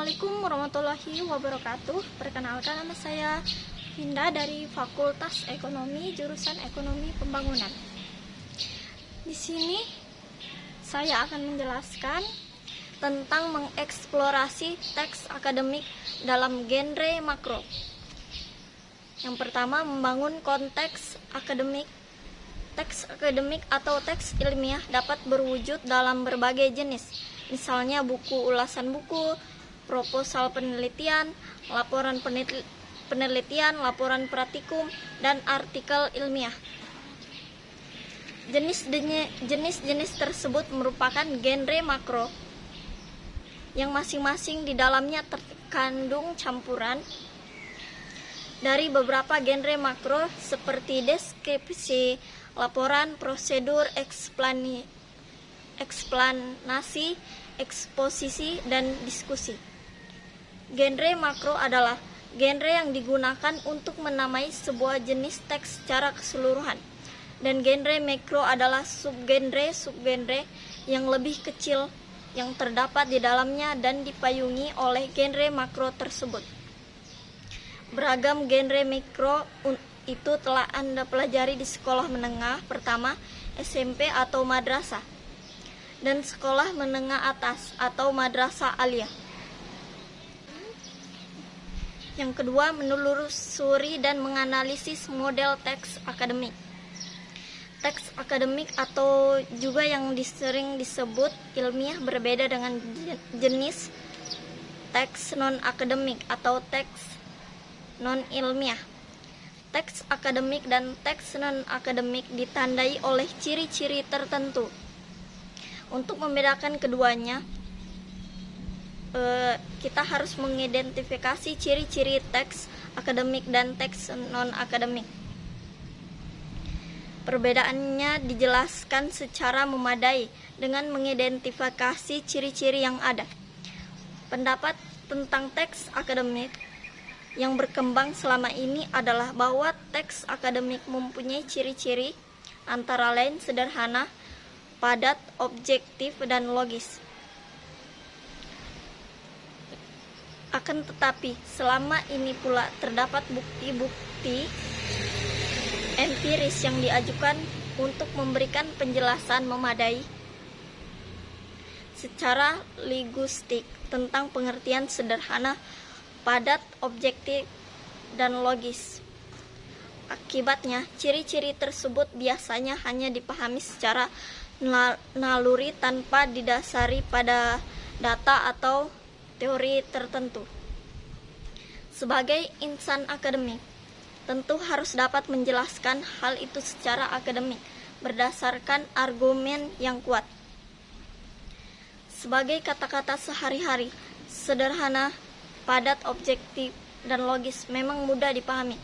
Assalamualaikum warahmatullahi wabarakatuh. Perkenalkan, nama saya Hinda dari Fakultas Ekonomi, jurusan Ekonomi Pembangunan. Di sini saya akan menjelaskan tentang mengeksplorasi teks akademik dalam genre makro. Yang pertama, membangun konteks akademik. Teks akademik atau teks ilmiah dapat berwujud dalam berbagai jenis, misalnya buku ulasan buku, proposal penelitian, laporan penelitian, laporan praktikum, dan artikel ilmiah. Jenis-jenis tersebut merupakan genre makro yang masing-masing di dalamnya terkandung campuran dari beberapa genre makro seperti deskripsi, laporan, prosedur, eksplanasi, eksposisi, dan diskusi. Genre makro adalah genre yang digunakan untuk menamai sebuah jenis teks secara keseluruhan, dan genre mikro adalah subgenre yang lebih kecil yang terdapat di dalamnya dan dipayungi oleh genre makro tersebut. Beragam genre mikro itu telah Anda pelajari di sekolah menengah pertama, SMP atau madrasah, dan sekolah menengah atas atau madrasah aliyah. Yang kedua, menelusuri dan menganalisis model teks akademik. Teks akademik atau juga yang sering disebut ilmiah berbeda dengan jenis teks non-akademik atau teks non-ilmiah. Teks akademik dan teks non-akademik ditandai oleh ciri-ciri tertentu. Untuk membedakan keduanya, kita harus mengidentifikasi ciri-ciri teks akademik dan teks non-akademik. Perbedaannya dijelaskan secara memadai dengan mengidentifikasi ciri-ciri yang ada. Pendapat tentang teks akademik yang berkembang selama ini adalah bahwa teks akademik mempunyai ciri-ciri antara lain sederhana, padat, objektif, dan logis. Akan tetapi, selama ini pula terdapat bukti-bukti empiris yang diajukan untuk memberikan penjelasan memadai secara linguistik tentang pengertian sederhana, padat, objektif, dan logis. Akibatnya, ciri-ciri tersebut biasanya hanya dipahami secara naluri tanpa didasari pada data atau teori tertentu. Sebagai insan akademik, tentu harus dapat menjelaskan hal itu secara akademik berdasarkan argumen yang kuat. Sebagai kata-kata sehari-hari, sederhana, padat, objektif, dan logis memang mudah dipahami.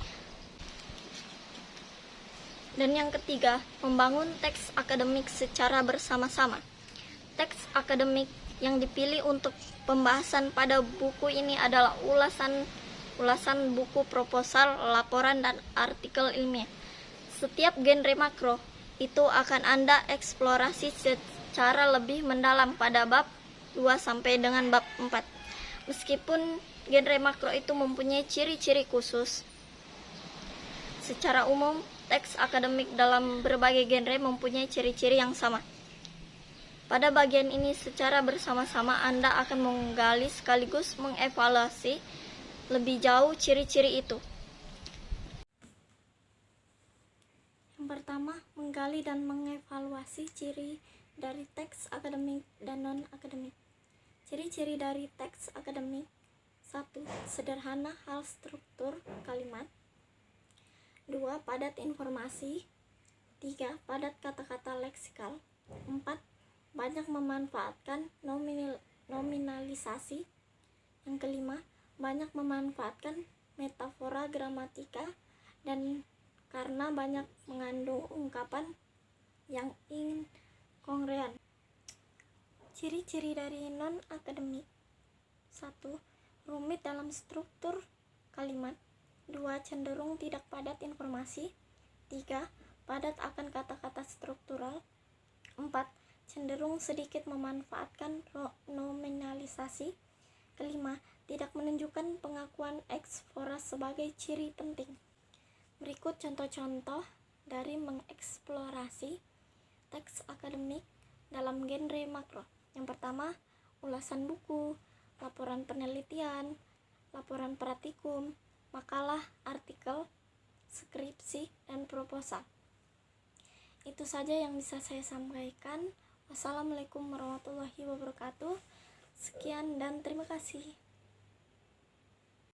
Dan yang ketiga, membangun teks akademik secara bersama-sama. Teks akademik yang dipilih untuk pembahasan pada buku ini adalah ulasan buku, proposal, laporan, dan artikel ilmiah. Setiap genre makro itu akan Anda eksplorasi secara lebih mendalam pada bab 2 sampai dengan bab 4. Meskipun genre makro itu mempunyai ciri-ciri khusus, secara umum teks akademik dalam berbagai genre mempunyai ciri-ciri yang sama. Pada bagian ini secara bersama-sama Anda akan menggali sekaligus mengevaluasi lebih jauh ciri-ciri itu. Yang pertama, menggali dan mengevaluasi ciri dari teks akademik dan non-akademik. Ciri-ciri dari teks akademik: 1. Sederhana hal struktur kalimat. 2. Padat informasi. 3. Padat kata-kata leksikal. 4. Banyak memanfaatkan nominalisasi. Yang kelima, banyak memanfaatkan metafora gramatika, dan karena banyak mengandung ungkapan yang inkongruent. Ciri-ciri dari non-akademik: 1. Rumit dalam struktur kalimat. 2. Cenderung tidak padat informasi. 3. Padat akan kata-kata struktural. 4. Cenderung sedikit memanfaatkan nominalisasi. Kelima, tidak menunjukkan pengakuan eksplorasi sebagai ciri penting. Berikut contoh-contoh dari mengeksplorasi teks akademik dalam genre makro. Yang pertama, ulasan buku, laporan penelitian, laporan praktikum, makalah, artikel, skripsi, dan proposal. Itu saja yang bisa saya sampaikan. Wassalamualaikum warahmatullahi wabarakatuh. Sekian dan terima kasih.